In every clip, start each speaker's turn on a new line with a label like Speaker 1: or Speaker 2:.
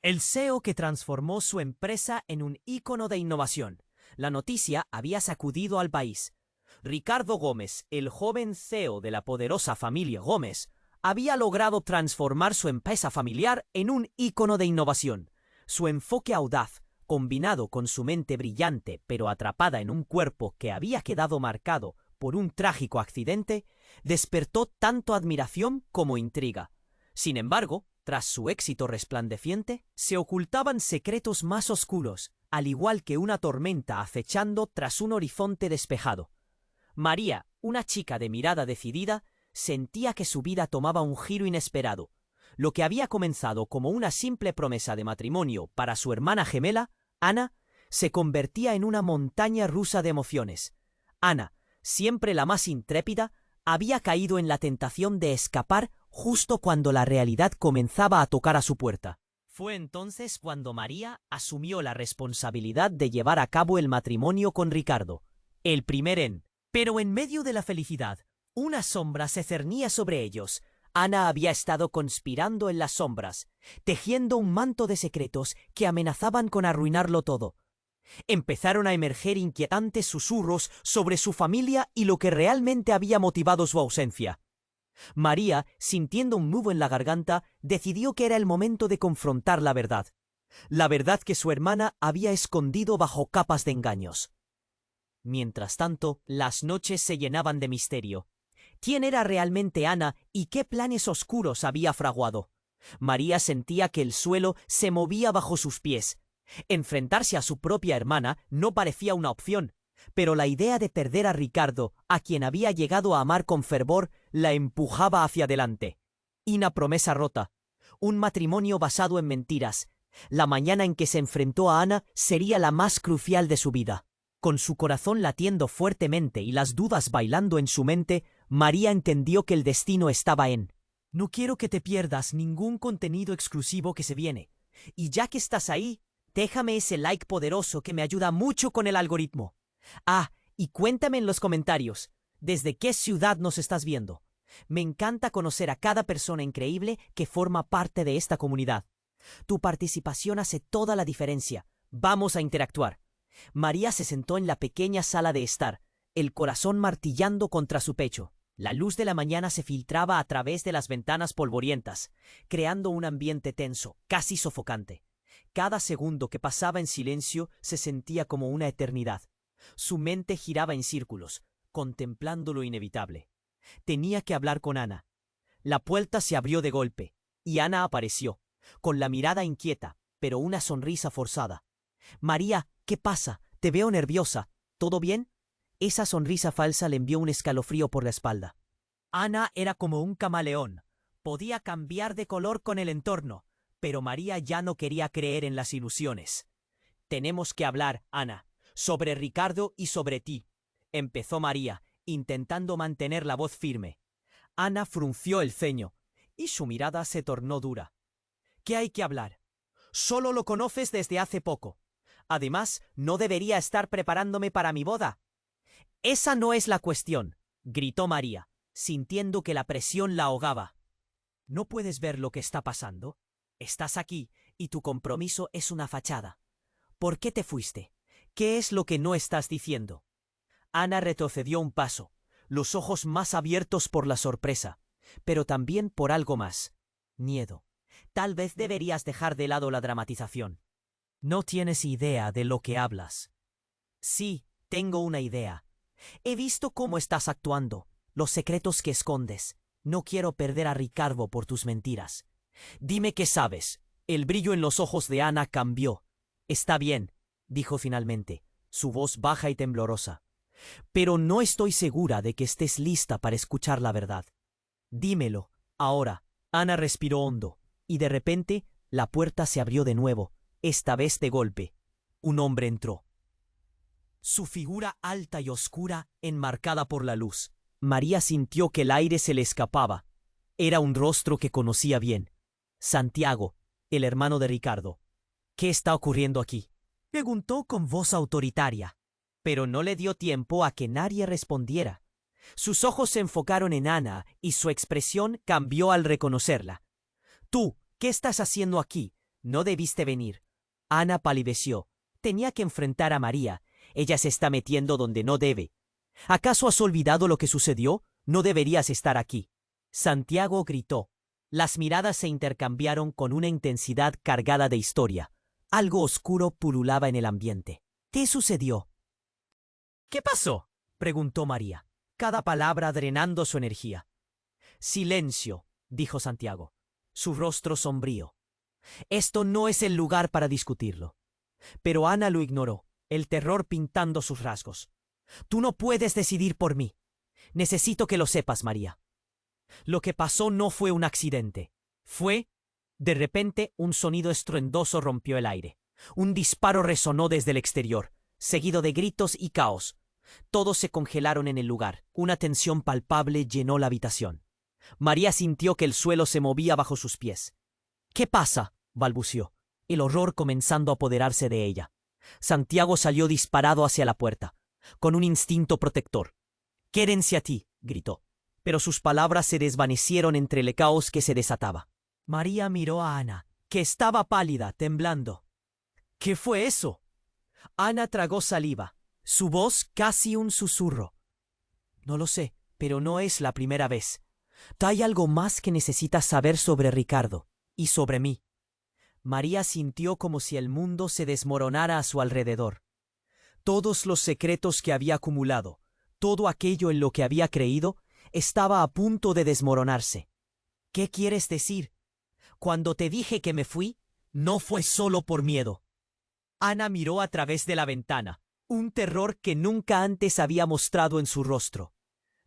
Speaker 1: El CEO que transformó su empresa en un ícono de innovación. La noticia había sacudido al país. Ricardo Gómez, el joven CEO de la poderosa familia Gómez, había logrado transformar su empresa familiar en un ícono de innovación. Su enfoque audaz, combinado con su mente brillante pero atrapada en un cuerpo que había quedado marcado por un trágico accidente, despertó tanto admiración como intriga. Sin embargo, tras su éxito resplandeciente, se ocultaban secretos más oscuros, al igual que una tormenta acechando tras un horizonte despejado. María, una chica de mirada decidida, sentía que su vida tomaba un giro inesperado. Lo que había comenzado como una simple promesa de matrimonio para su hermana gemela, Ana, se convertía en una montaña rusa de emociones. Ana, siempre la más intrépida, había caído en la tentación de escapar justo cuando la realidad comenzaba a tocar a su puerta. Fue entonces cuando María asumió la responsabilidad de llevar a cabo el matrimonio con Ricardo, el primer en. Pero en medio de la felicidad, una sombra se cernía sobre ellos. Ana había estado conspirando en las sombras, tejiendo un manto de secretos que amenazaban con arruinarlo todo. Empezaron a emerger inquietantes susurros sobre su familia y lo que realmente había motivado su ausencia. María, sintiendo un nudo en la garganta, decidió que era el momento de confrontar la verdad que su hermana había escondido bajo capas de engaños. Mientras tanto, las noches se llenaban de misterio. ¿Quién era realmente Ana y qué planes oscuros había fraguado? María sentía que el suelo se movía bajo sus pies. Enfrentarse a su propia hermana no parecía una opción, pero la idea de perder a Ricardo, a quien había llegado a amar con fervor, la empujaba hacia adelante. Una promesa rota, un matrimonio basado en mentiras. La mañana en que se enfrentó a Ana sería la más crucial de su vida. Con su corazón latiendo fuertemente y las dudas bailando en su mente, María entendió que el destino estaba en. No quiero que te pierdas ningún contenido exclusivo que se viene. Y ya que estás ahí, déjame ese like poderoso que me ayuda mucho con el algoritmo. Ah, y cuéntame en los comentarios, ¿desde qué ciudad nos estás viendo? Me encanta conocer a cada persona increíble que forma parte de esta comunidad. Tu participación hace toda la diferencia. Vamos a interactuar. María se sentó en la pequeña sala de estar, el corazón martillando contra su pecho. La luz de la mañana se filtraba a través de las ventanas polvorientas, creando un ambiente tenso, casi sofocante. Cada segundo que pasaba en silencio se sentía como una eternidad. Su mente giraba en círculos, contemplando lo inevitable. Tenía que hablar con Ana. La puerta se abrió de golpe, y Ana apareció, con la mirada inquieta, pero una sonrisa forzada. María, ¿qué pasa? Te veo nerviosa. ¿Todo bien? Esa sonrisa falsa le envió un escalofrío por la espalda. Ana era como un camaleón. Podía cambiar de color con el entorno, pero María ya no quería creer en las ilusiones. Tenemos que hablar, Ana, sobre Ricardo y sobre ti, empezó María, intentando mantener la voz firme. Ana frunció el ceño, y su mirada se tornó dura. ¿Qué hay que hablar? Solo lo conoces desde hace poco. Además, no debería estar preparándome para mi boda. Esa no es la cuestión, gritó María, sintiendo que la presión la ahogaba. ¿No puedes ver lo que está pasando? Estás aquí, y tu compromiso es una fachada. ¿Por qué te fuiste? ¿Qué es lo que no estás diciendo? Ana retrocedió un paso, los ojos más abiertos por la sorpresa, pero también por algo más. Miedo. Tal vez deberías dejar de lado la dramatización. No tienes idea de lo que hablas. Sí, tengo una idea. He visto cómo estás actuando, los secretos que escondes. No quiero perder a Ricardo por tus mentiras. Dime qué sabes. El brillo en los ojos de Ana cambió. Está bien, dijo finalmente, su voz baja y temblorosa. Pero no estoy segura de que estés lista para escuchar la verdad. Dímelo, ahora. Ana respiró hondo, y de repente la puerta se abrió de nuevo, esta vez de golpe. Un hombre entró. Su figura alta y oscura, enmarcada por la luz. María sintió que el aire se le escapaba. Era un rostro que conocía bien. Santiago, el hermano de Ricardo. ¿Qué está ocurriendo aquí? Preguntó con voz autoritaria, pero no le dio tiempo a que nadie respondiera. Sus ojos se enfocaron en Ana y su expresión cambió al reconocerla. Tú, ¿qué estás haciendo aquí? No debiste venir. Ana palideció. Tenía que enfrentar a María. Ella se está metiendo donde no debe. ¿Acaso has olvidado lo que sucedió? No deberías estar aquí. Santiago gritó. Las miradas se intercambiaron con una intensidad cargada de historia. Algo oscuro pululaba en el ambiente. ¿Qué sucedió? ¿Qué pasó?, preguntó María, cada palabra drenando su energía. Silencio, dijo Santiago, su rostro sombrío. Esto no es el lugar para discutirlo. Pero Ana lo ignoró, el terror pintando sus rasgos. Tú no puedes decidir por mí. Necesito que lo sepas, María. Lo que pasó no fue un accidente. Fue... De repente, un sonido estruendoso rompió el aire. Un disparo resonó desde el exterior, seguido de gritos y caos. Todos se congelaron en el lugar. Una tensión palpable llenó la habitación. María sintió que el suelo se movía bajo sus pies. «¿Qué pasa?», balbució, el horror comenzando a apoderarse de ella. Santiago salió disparado hacia la puerta, con un instinto protector. «Quédense a ti», gritó, pero sus palabras se desvanecieron entre el caos que se desataba. María miró a Ana, que estaba pálida, temblando. «¿Qué fue eso?». Ana tragó saliva, su voz casi un susurro. «No lo sé, pero no es la primera vez. Hay algo más que necesitas saber sobre Ricardo y sobre mí». María sintió como si el mundo se desmoronara a su alrededor. Todos los secretos que había acumulado, todo aquello en lo que había creído, estaba a punto de desmoronarse. «¿Qué quieres decir? Cuando te dije que me fui, no fue solo por miedo». Ana miró a través de la ventana, un terror que nunca antes había mostrado en su rostro.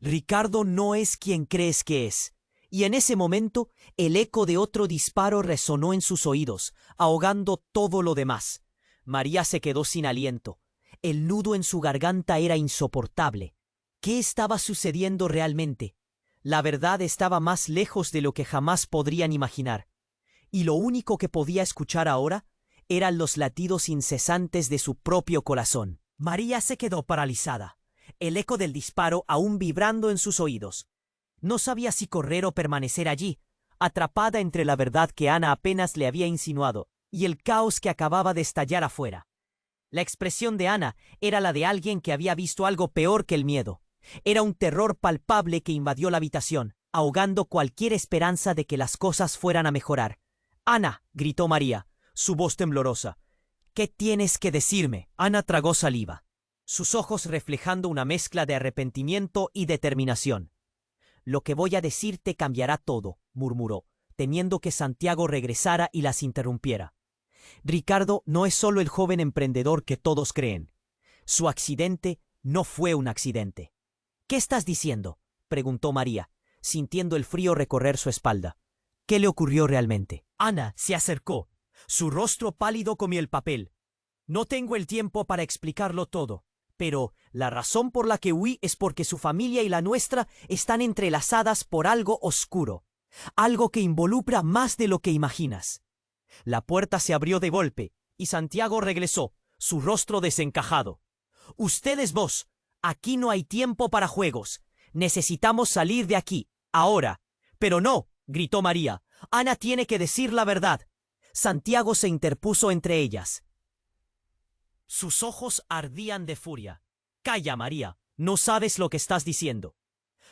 Speaker 1: Ricardo no es quien crees que es. Y en ese momento, el eco de otro disparo resonó en sus oídos, ahogando todo lo demás. María se quedó sin aliento. El nudo en su garganta era insoportable. ¿Qué estaba sucediendo realmente? La verdad estaba más lejos de lo que jamás podrían imaginar. Y lo único que podía escuchar ahora eran los latidos incesantes de su propio corazón. María se quedó paralizada, el eco del disparo aún vibrando en sus oídos. No sabía si correr o permanecer allí, atrapada entre la verdad que Ana apenas le había insinuado y el caos que acababa de estallar afuera. La expresión de Ana era la de alguien que había visto algo peor que el miedo. Era un terror palpable que invadió la habitación, ahogando cualquier esperanza de que las cosas fueran a mejorar. «Ana», gritó María, su voz temblorosa. «¿Qué tienes que decirme?». Ana tragó saliva, sus ojos reflejando una mezcla de arrepentimiento y determinación. «Lo que voy a decirte cambiará todo», murmuró, temiendo que Santiago regresara y las interrumpiera. «Ricardo no es solo el joven emprendedor que todos creen. Su accidente no fue un accidente». «¿Qué estás diciendo?», preguntó María, sintiendo el frío recorrer su espalda. «¿Qué le ocurrió realmente?». Ana se acercó, su rostro pálido como el papel. «No tengo el tiempo para explicarlo todo, pero la razón por la que huí es porque su familia y la nuestra están entrelazadas por algo oscuro, algo que involucra más de lo que imaginas». La puerta se abrió de golpe y Santiago regresó, su rostro desencajado. «Ustedes vos, aquí no hay tiempo para juegos. Necesitamos salir de aquí, ahora». «Pero no», gritó María, «Ana tiene que decir la verdad». Santiago se interpuso entre ellas. Sus ojos ardían de furia. «Calla, María, no sabes lo que estás diciendo».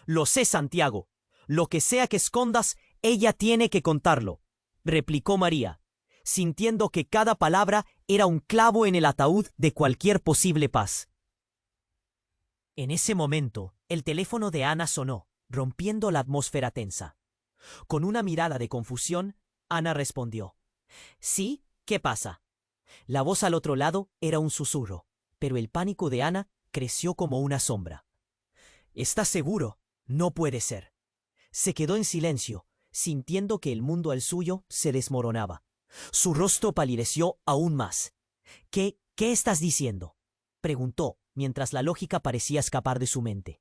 Speaker 1: «Lo sé, Santiago. Lo que sea que escondas, ella tiene que contarlo», replicó María, sintiendo que cada palabra era un clavo en el ataúd de cualquier posible paz. En ese momento, el teléfono de Ana sonó, rompiendo la atmósfera tensa. Con una mirada de confusión, Ana respondió. «¿Sí? ¿Qué pasa?». La voz al otro lado era un susurro, pero el pánico de Ana creció como una sombra. «¿Estás seguro? No puede ser». Se quedó en silencio, sintiendo que el mundo al suyo se desmoronaba. Su rostro palideció aún más. ¿Qué estás diciendo?», preguntó, mientras la lógica parecía escapar de su mente.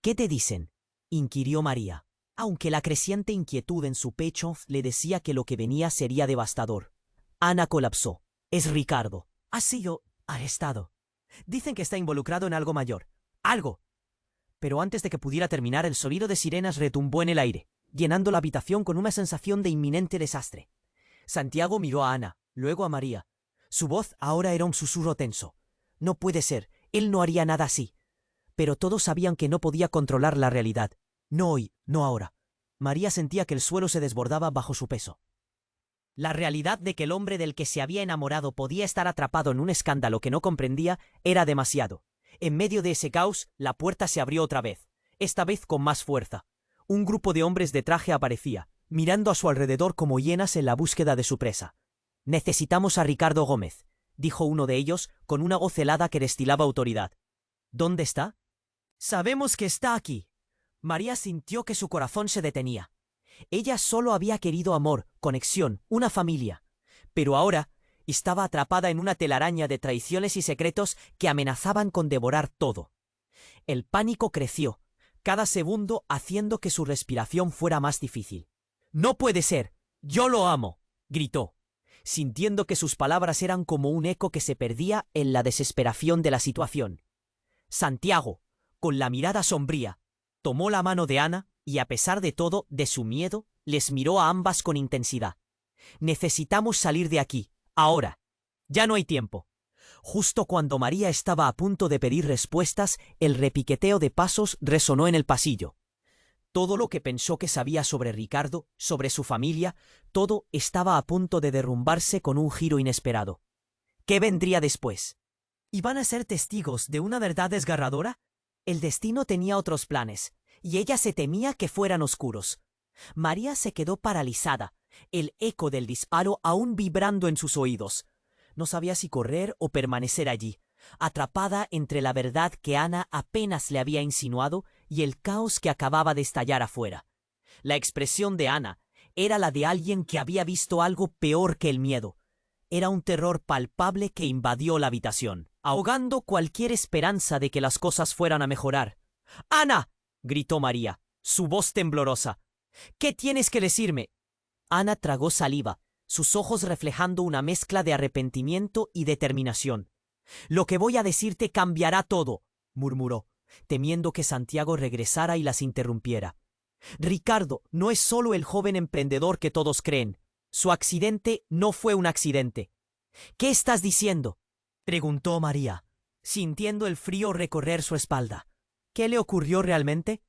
Speaker 1: «¿Qué te dicen?», inquirió María, aunque la creciente inquietud en su pecho le decía que lo que venía sería devastador. Ana colapsó. «Es Ricardo. Ha sido arrestado. Dicen que está involucrado en algo mayor. ¡Algo!». Pero antes de que pudiera terminar, el sonido de sirenas retumbó en el aire, llenando la habitación con una sensación de inminente desastre. Santiago miró a Ana, luego a María. Su voz ahora era un susurro tenso. No puede ser, él no haría nada así. Pero todos sabían que no podía controlar la realidad. No hoy, no ahora. María sentía que el suelo se desbordaba bajo su peso. La realidad de que el hombre del que se había enamorado podía estar atrapado en un escándalo que no comprendía era demasiado. En medio de ese caos, la puerta se abrió otra vez, esta vez con más fuerza. Un grupo de hombres de traje aparecía, mirando a su alrededor como hienas en la búsqueda de su presa. «Necesitamos a Ricardo Gómez», dijo uno de ellos con una voz helada que destilaba autoridad. «¿Dónde está?» «Sabemos que está aquí». María sintió que su corazón se detenía. Ella solo había querido amor, conexión, una familia. Pero ahora estaba atrapada en una telaraña de traiciones y secretos que amenazaban con devorar todo. El pánico creció, cada segundo haciendo que su respiración fuera más difícil. «No puede ser, yo lo amo», gritó, sintiendo que sus palabras eran como un eco que se perdía en la desesperación de la situación. Santiago, con la mirada sombría, tomó la mano de Ana y, a pesar de todo, de su miedo, les miró a ambas con intensidad. «Necesitamos salir de aquí, ahora. Ya no hay tiempo». Justo cuando María estaba a punto de pedir respuestas, el repiqueteo de pasos resonó en el pasillo. Todo lo que pensó que sabía sobre Ricardo, sobre su familia, todo estaba a punto de derrumbarse con un giro inesperado. ¿Qué vendría después? ¿Iban a ser testigos de una verdad desgarradora? El destino tenía otros planes, y ella se temía que fueran oscuros. María se quedó paralizada, el eco del disparo aún vibrando en sus oídos. No sabía si correr o permanecer allí, atrapada entre la verdad que Ana apenas le había insinuado y el caos que acababa de estallar afuera. La expresión de Ana era la de alguien que había visto algo peor que el miedo. Era un terror palpable que invadió la habitación, ahogando cualquier esperanza de que las cosas fueran a mejorar. «¡Ana!», gritó María, su voz temblorosa. «¿Qué tienes que decirme?» Ana tragó saliva, sus ojos reflejando una mezcla de arrepentimiento y determinación. «Lo que voy a decirte cambiará todo», murmuró, temiendo que Santiago regresara y las interrumpiera. «Ricardo no es solo el joven emprendedor que todos creen. Su accidente no fue un accidente». «¿Qué estás diciendo?», preguntó María, sintiendo el frío recorrer su espalda. «¿Qué le ocurrió realmente?»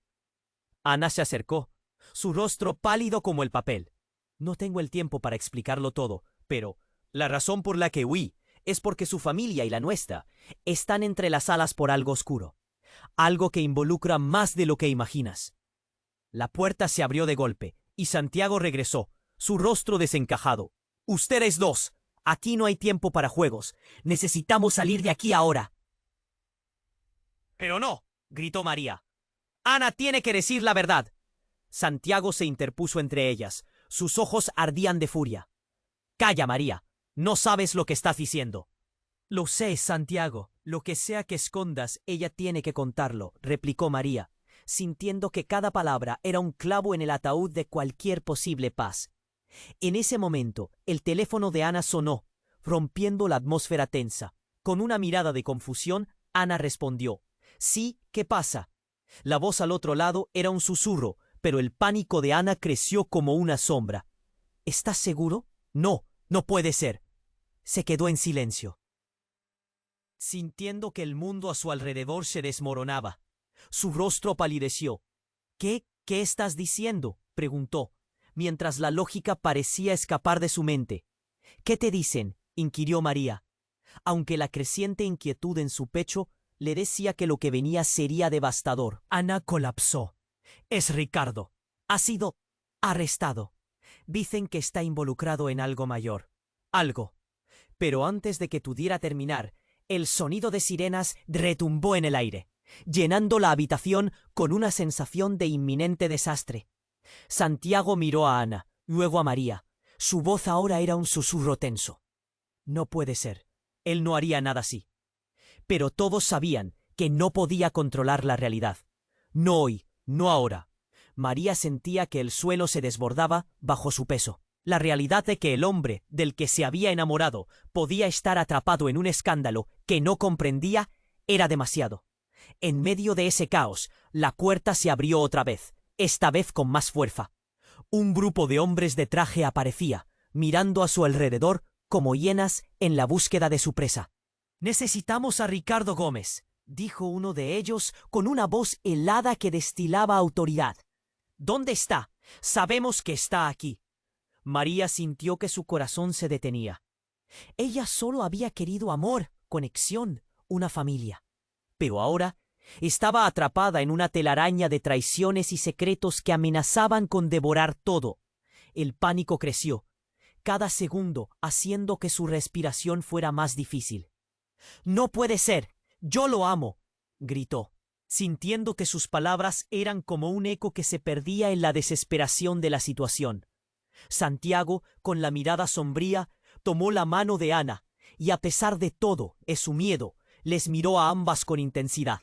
Speaker 1: Ana se acercó, su rostro pálido como el papel. «No tengo el tiempo para explicarlo todo, pero la razón por la que huí es porque su familia y la nuestra están entrelazadas por algo oscuro, algo que involucra más de lo que imaginas». La puerta se abrió de golpe y Santiago regresó, su rostro desencajado. «Ustedes dos, aquí no hay tiempo para juegos. Necesitamos salir de aquí ahora». «Pero no», gritó María. «Ana tiene que decir la verdad». Santiago se interpuso entre ellas. Sus ojos ardían de furia. «Calla, María. No sabes lo que estás diciendo». «Lo sé, Santiago. Lo que sea que escondas, ella tiene que contarlo», replicó María, sintiendo que cada palabra era un clavo en el ataúd de cualquier posible paz. En ese momento, el teléfono de Ana sonó, rompiendo la atmósfera tensa. Con una mirada de confusión, Ana respondió. «Sí, ¿qué pasa?». La voz al otro lado era un susurro, pero el pánico de Ana creció como una sombra. «¿Estás seguro?». «No, no puede ser». Se quedó en silencio, sintiendo que el mundo a su alrededor se desmoronaba. Su rostro palideció. «¿Qué estás diciendo?», preguntó, mientras la lógica parecía escapar de su mente. «¿Qué te dicen?», inquirió María, aunque la creciente inquietud en su pecho le decía que lo que venía sería devastador. Ana colapsó. «Es Ricardo. Ha sido arrestado. Dicen que está involucrado en algo mayor. Algo». Pero antes de que pudiera terminar, el sonido de sirenas retumbó en el aire, llenando la habitación con una sensación de inminente desastre. Santiago miró a Ana, luego a María. Su voz ahora era un susurro tenso. No puede ser. Él no haría nada así. Pero todos sabían que no podía controlar la realidad. No hoy, no ahora. María sentía que el suelo se desbordaba bajo su peso. La realidad de que el hombre del que se había enamorado podía estar atrapado en un escándalo que no comprendía era demasiado. En medio de ese caos, la puerta se abrió otra vez, esta vez con más fuerza. Un grupo de hombres de traje aparecía, mirando a su alrededor como hienas en la búsqueda de su presa. «Necesitamos a Ricardo Gómez», dijo uno de ellos con una voz helada que destilaba autoridad. «¿Dónde está? Sabemos que está aquí». María sintió que su corazón se detenía. Ella solo había querido amor, conexión, una familia. Pero ahora estaba atrapada en una telaraña de traiciones y secretos que amenazaban con devorar todo. El pánico creció, cada segundo haciendo que su respiración fuera más difícil. «No puede ser, yo lo amo», gritó, sintiendo que sus palabras eran como un eco que se perdía en la desesperación de la situación. Santiago, con la mirada sombría, tomó la mano de Ana y, a pesar de todo, su miedo, les miró a ambas con intensidad.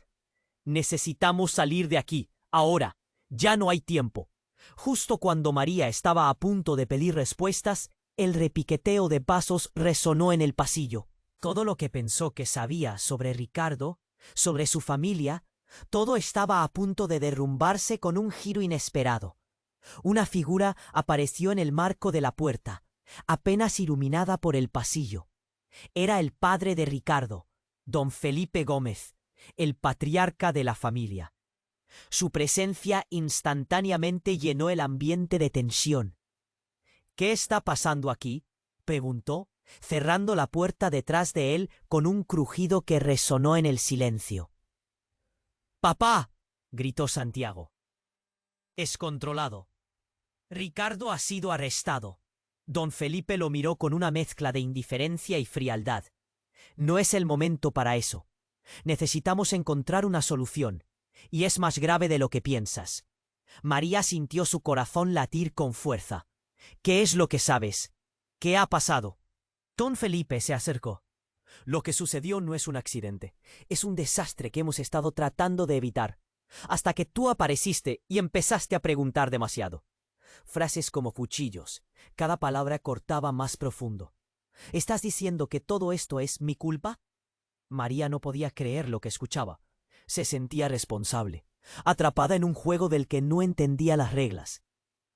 Speaker 1: «Necesitamos salir de aquí, ahora. Ya no hay tiempo». Justo cuando María estaba a punto de pedir respuestas, el repiqueteo de pasos resonó en el pasillo. Todo lo que pensó que sabía sobre Ricardo, sobre su familia, todo estaba a punto de derrumbarse con un giro inesperado. Una figura apareció en el marco de la puerta, apenas iluminada por el pasillo. Era el padre de Ricardo, don Felipe Gómez, el patriarca de la familia. Su presencia instantáneamente llenó el ambiente de tensión. «¿Qué está pasando aquí?», preguntó, cerrando la puerta detrás de él con un crujido que resonó en el silencio. «¡Papá!», gritó Santiago. «Descontrolado. Ricardo ha sido arrestado». Don Felipe lo miró con una mezcla de indiferencia y frialdad. «No es el momento para eso. Necesitamos encontrar una solución, y es más grave de lo que piensas». María sintió su corazón latir con fuerza. «¿Qué es lo que sabes? ¿Qué ha pasado?». Don Felipe se acercó. «Lo que sucedió no es un accidente. Es un desastre que hemos estado tratando de evitar, hasta que tú apareciste y empezaste a preguntar demasiado». Frases como cuchillos. Cada palabra cortaba más profundo. «¿Estás diciendo que todo esto es mi culpa?». María no podía creer lo que escuchaba. Se sentía responsable, atrapada en un juego del que no entendía las reglas.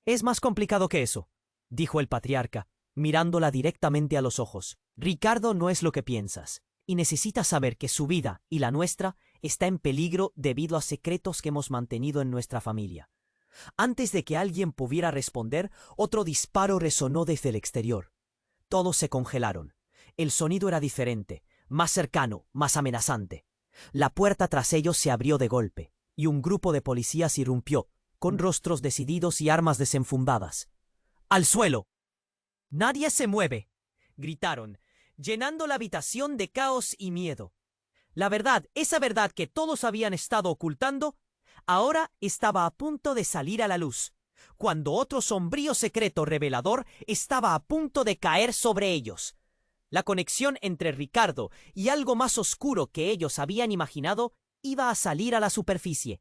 Speaker 1: «Es más complicado que eso», dijo el patriarca, mirándola directamente a los ojos. «Ricardo no es lo que piensas, y necesitas saber que su vida y la nuestra está en peligro debido a secretos que hemos mantenido en nuestra familia». Antes de que alguien pudiera responder, otro disparo resonó desde el exterior. Todos se congelaron. El sonido era diferente, más cercano, más amenazante. La puerta tras ellos se abrió de golpe, y un grupo de policías irrumpió, con rostros decididos y armas desenfundadas. «¡Al suelo!». «¡Nadie se mueve!», gritaron, llenando la habitación de caos y miedo. La verdad, esa verdad que todos habían estado ocultando, ahora estaba a punto de salir a la luz, cuando otro sombrío secreto revelador estaba a punto de caer sobre ellos. La conexión entre Ricardo y algo más oscuro que ellos habían imaginado iba a salir a la superficie.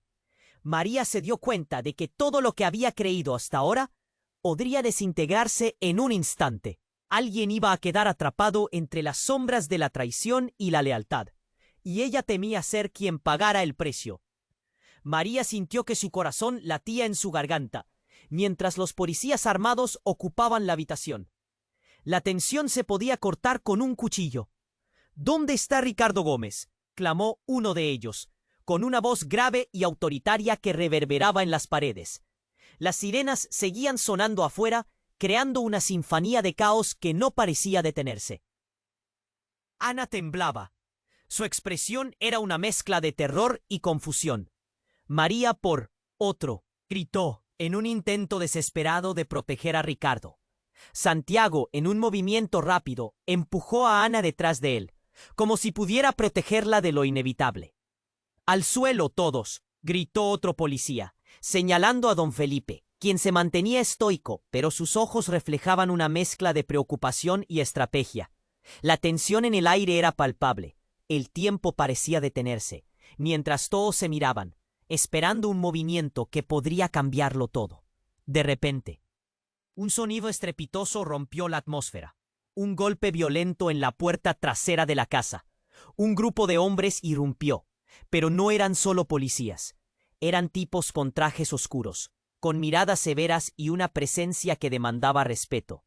Speaker 1: María se dio cuenta de que todo lo que había creído hasta ahora podría desintegrarse en un instante. Alguien iba a quedar atrapado entre las sombras de la traición y la lealtad, y ella temía ser quien pagara el precio. María sintió que su corazón latía en su garganta, mientras los policías armados ocupaban la habitación. La tensión se podía cortar con un cuchillo. «¿Dónde está Ricardo Gómez?», clamó uno de ellos, con una voz grave y autoritaria que reverberaba en las paredes. Las sirenas seguían sonando afuera, creando una sinfonía de caos que no parecía detenerse. Ana temblaba. Su expresión era una mezcla de terror y confusión. María, por otro, gritó en un intento desesperado de proteger a Ricardo. Santiago, en un movimiento rápido, empujó a Ana detrás de él, como si pudiera protegerla de lo inevitable. «¡Al suelo todos!», gritó otro policía, señalando a don Felipe, quien se mantenía estoico, pero sus ojos reflejaban una mezcla de preocupación y estrategia. La tensión en el aire era palpable. El tiempo parecía detenerse, mientras todos se miraban, esperando un movimiento que podría cambiarlo todo. De repente, un sonido estrepitoso rompió la atmósfera. Un golpe violento en la puerta trasera de la casa. Un grupo de hombres irrumpió, pero no eran solo policías. Eran tipos con trajes oscuros, con miradas severas y una presencia que demandaba respeto.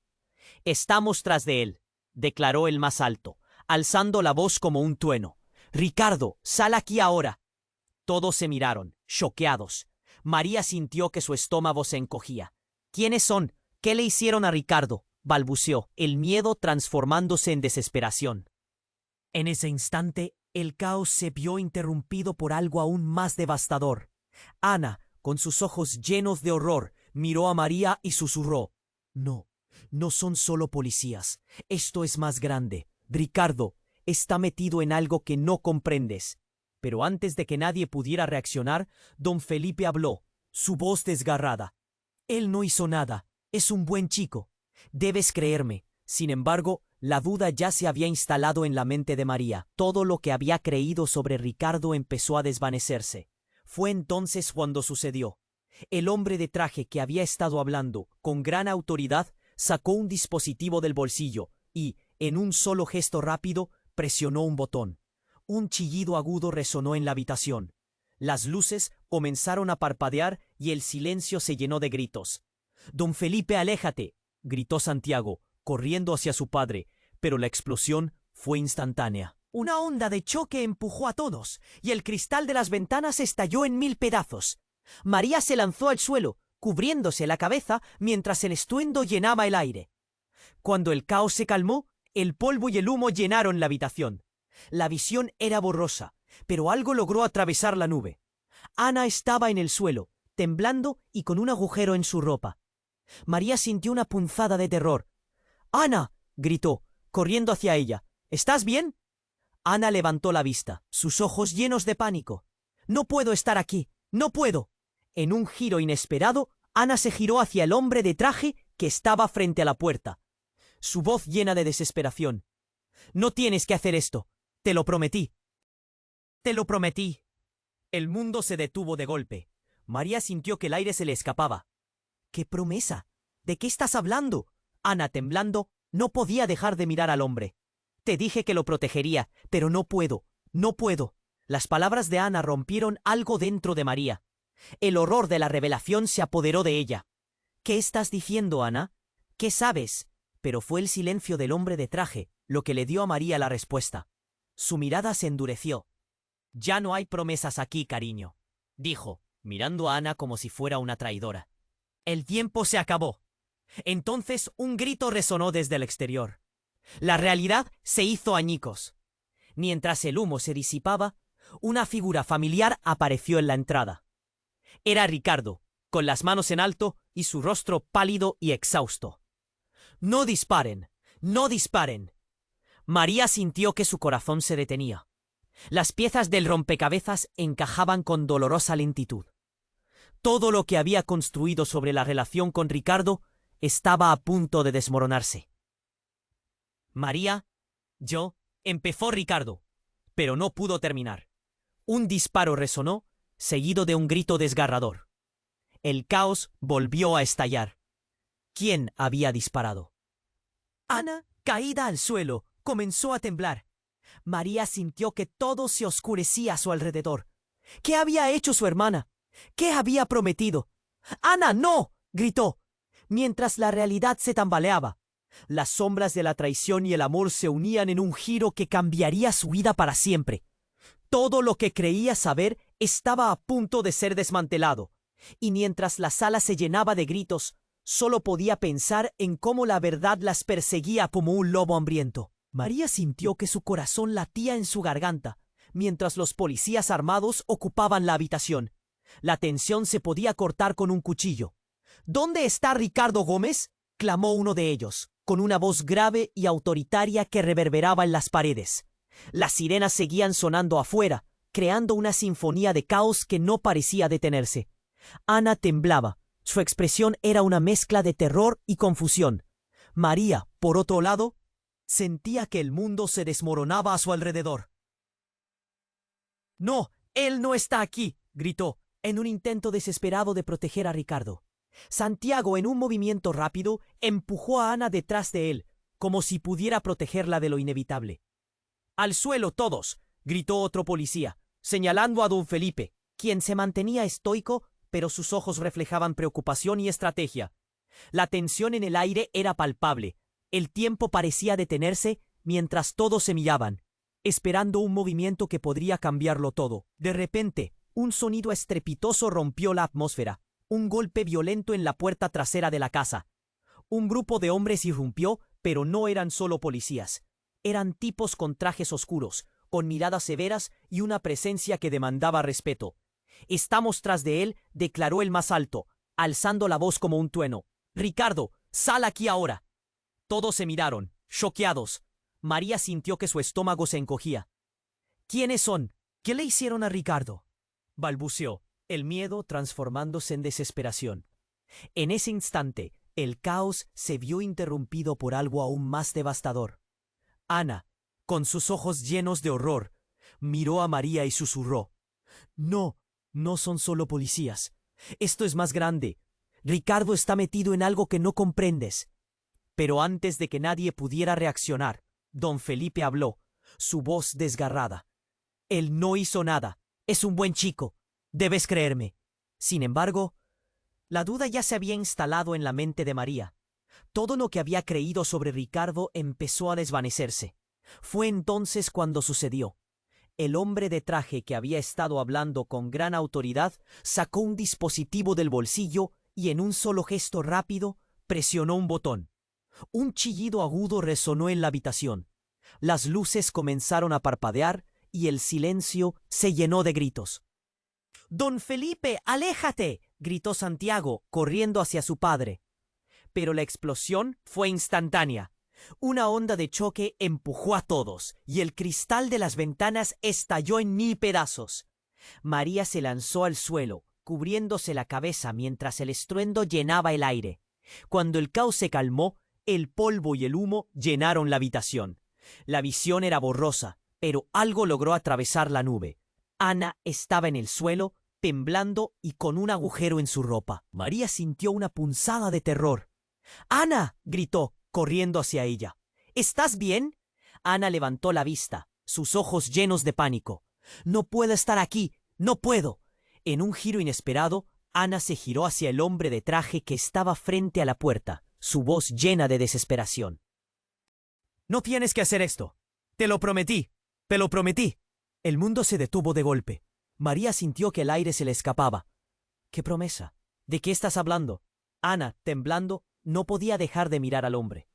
Speaker 1: Estamos tras de él, declaró el más alto, alzando la voz como un trueno. Ricardo, sal aquí ahora. Todos se miraron, choqueados. María sintió que su estómago se encogía. ¿Quiénes son? ¿Qué le hicieron a Ricardo?, balbuceó, el miedo transformándose en desesperación. En ese instante, el caos se vio interrumpido por algo aún más devastador. Ana, con sus ojos llenos de horror, miró a María y susurró: No, no son solo policías. Esto es más grande. Ricardo está metido en algo que no comprendes. Pero antes de que nadie pudiera reaccionar, don Felipe habló, su voz desgarrada. Él no hizo nada. Es un buen chico. Debes creerme. Sin embargo, la duda ya se había instalado en la mente de María. Todo lo que había creído sobre Ricardo empezó a desvanecerse. Fue entonces cuando sucedió. El hombre de traje que había estado hablando, con gran autoridad, sacó un dispositivo del bolsillo y, en un solo gesto rápido, presionó un botón. Un chillido agudo resonó en la habitación. Las luces comenzaron a parpadear y el silencio se llenó de gritos. «Don Felipe, aléjate», gritó Santiago, corriendo hacia su padre, pero la explosión fue instantánea. Una onda de choque empujó a todos, y el cristal de las ventanas estalló en 1000 pedazos. María se lanzó al suelo, cubriéndose la cabeza mientras el estruendo llenaba el aire. Cuando el caos se calmó, el polvo y el humo llenaron la habitación. La visión era borrosa, pero algo logró atravesar la nube. Ana estaba en el suelo, temblando y con un agujero en su ropa. María sintió una punzada de terror. «¡Ana!», gritó, corriendo hacia ella. «¿Estás bien?». Ana levantó la vista, sus ojos llenos de pánico. «No puedo estar aquí, no puedo». En un giro inesperado, Ana se giró hacia el hombre de traje que estaba frente a la puerta. Su voz llena de desesperación. «No tienes que hacer esto. Te lo prometí». «Te lo prometí». El mundo se detuvo de golpe. María sintió que el aire se le escapaba. «¿Qué promesa? ¿De qué estás hablando?». Ana, temblando, no podía dejar de mirar al hombre. «Te dije que lo protegería, pero no puedo, no puedo». Las palabras de Ana rompieron algo dentro de María. El horror de la revelación se apoderó de ella. «¿Qué estás diciendo, Ana? ¿Qué sabes?». Pero fue el silencio del hombre de traje lo que le dio a María la respuesta. Su mirada se endureció. «Ya no hay promesas aquí, cariño», dijo, mirando a Ana como si fuera una traidora. «El tiempo se acabó». Entonces un grito resonó desde el exterior. La realidad se hizo añicos. Mientras el humo se disipaba, una figura familiar apareció en la entrada. Era Ricardo, con las manos en alto y su rostro pálido y exhausto. «No disparen, no disparen». María sintió que su corazón se detenía. Las piezas del rompecabezas encajaban con dolorosa lentitud. Todo lo que había construido sobre la relación con Ricardo estaba a punto de desmoronarse. «María, empezó Ricardo, pero no pudo terminar. Un disparo resonó, seguido de un grito desgarrador. El caos volvió a estallar. ¿Quién había disparado? Ana, caída al suelo, comenzó a temblar. María sintió que todo se oscurecía a su alrededor. ¿Qué había hecho su hermana? ¿Qué había prometido? «¡Ana, no!», gritó, mientras la realidad se tambaleaba. Las sombras de la traición y el amor se unían en un giro que cambiaría su vida para siempre. Todo lo que creía saber estaba a punto de ser desmantelado, y mientras la sala se llenaba de gritos, solo podía pensar en cómo la verdad las perseguía como un lobo hambriento. María sintió que su corazón latía en su garganta, mientras los policías armados ocupaban la habitación. La tensión se podía cortar con un cuchillo. «¿Dónde está Ricardo Gómez?», clamó uno de ellos, con una voz grave y autoritaria que reverberaba en las paredes. Las sirenas seguían sonando afuera, creando una sinfonía de caos que no parecía detenerse. Ana temblaba. Su expresión era una mezcla de terror y confusión. María, por otro lado, sentía que el mundo se desmoronaba a su alrededor. «No, él no está aquí», gritó, en un intento desesperado de proteger a Ricardo. Santiago, en un movimiento rápido, empujó a Ana detrás de él, como si pudiera protegerla de lo inevitable. «¡Al suelo todos!», gritó otro policía, señalando a don Felipe, quien se mantenía estoico, pero sus ojos reflejaban preocupación y estrategia. La tensión en el aire era palpable. El tiempo parecía detenerse mientras todos se miraban, esperando un movimiento que podría cambiarlo todo. De repente, un sonido estrepitoso rompió la atmósfera. Un golpe violento en la puerta trasera de la casa. Un grupo de hombres irrumpió, pero no eran solo policías. Eran tipos con trajes oscuros, con miradas severas y una presencia que demandaba respeto. «Estamos tras de él», declaró el más alto, alzando la voz como un trueno. «Ricardo, sal aquí ahora». Todos se miraron, choqueados. María sintió que su estómago se encogía. «¿Quiénes son? ¿Qué le hicieron a Ricardo?», balbuceó, el miedo transformándose en desesperación. En ese instante, el caos se vio interrumpido por algo aún más devastador. Ana, con sus ojos llenos de horror, miró a María y susurró: «No, no son solo policías. Esto es más grande. Ricardo está metido en algo que no comprendes». Pero antes de que nadie pudiera reaccionar, don Felipe habló, su voz desgarrada. «Él no hizo nada. Es un buen chico. Debes creerme». Sin embargo, la duda ya se había instalado en la mente de María. Todo lo que había creído sobre Ricardo empezó a desvanecerse. Fue entonces cuando sucedió. El hombre de traje que había estado hablando con gran autoridad sacó un dispositivo del bolsillo y en un solo gesto rápido presionó un botón. Un chillido agudo resonó en la habitación. Las luces comenzaron a parpadear y el silencio se llenó de gritos. «¡Don Felipe, aléjate!», gritó Santiago, corriendo hacia su padre. Pero la explosión fue instantánea. Una onda de choque empujó a todos, y el cristal de las ventanas estalló en 1000 pedazos. María se lanzó al suelo, cubriéndose la cabeza mientras el estruendo llenaba el aire. Cuando el caos se calmó, el polvo y el humo llenaron la habitación. La visión era borrosa, pero algo logró atravesar la nube. Ana estaba en el suelo, temblando y con un agujero en su ropa. María sintió una punzada de terror. «¡Ana!», gritó, corriendo hacia ella. «¿Estás bien?». Ana levantó la vista, sus ojos llenos de pánico. «No puedo estar aquí, no puedo». En un giro inesperado, Ana se giró hacia el hombre de traje que estaba frente a la puerta, su voz llena de desesperación. «No tienes que hacer esto. Te lo prometí. Te lo prometí». El mundo se detuvo de golpe. María sintió que el aire se le escapaba. «¿Qué promesa? ¿De qué estás hablando?». Ana, temblando, no podía dejar de mirar al hombre.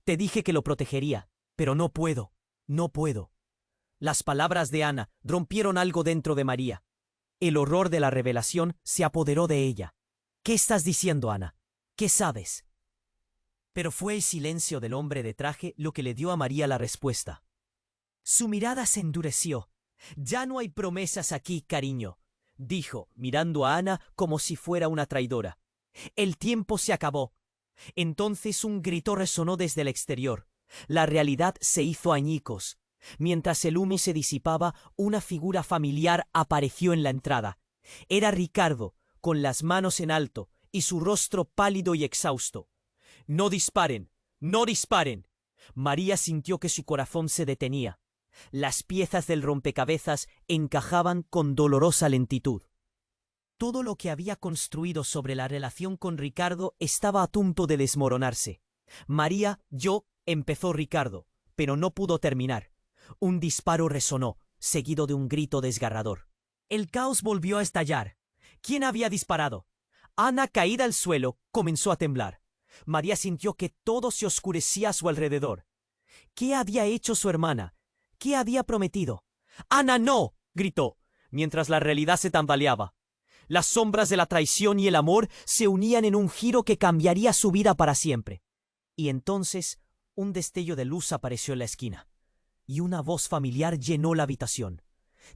Speaker 1: «Te dije que lo protegería, pero no puedo, no puedo». Las palabras de Ana rompieron algo dentro de María. El horror de la revelación se apoderó de ella. «¿Qué estás diciendo, Ana? ¿Qué sabes?». Pero fue el silencio del hombre de traje lo que le dio a María la respuesta. Su mirada se endureció. «Ya no hay promesas aquí, cariño», dijo, mirando a Ana como si fuera una traidora. «El tiempo se acabó». Entonces un grito resonó desde el exterior. La realidad se hizo añicos. Mientras el humo se disipaba, una figura familiar apareció en la entrada. Era Ricardo, con las manos en alto y su rostro pálido y exhausto. «No disparen, no disparen». María sintió que su corazón se detenía. Las piezas del rompecabezas encajaban con dolorosa lentitud. Todo lo que había construido sobre la relación con Ricardo estaba a punto de desmoronarse. «María, empezó Ricardo, pero no pudo terminar. Un disparo resonó, seguido de un grito desgarrador. El caos volvió a estallar. ¿Quién había disparado? Ana, caída al suelo, comenzó a temblar. María sintió que todo se oscurecía a su alrededor. ¿Qué había hecho su hermana? ¿Qué había prometido? «¡Ana, no!», gritó, mientras la realidad se tambaleaba. Las sombras de la traición y el amor se unían en un giro que cambiaría su vida para siempre. Y entonces un destello de luz apareció en la esquina, y una voz familiar llenó la habitación.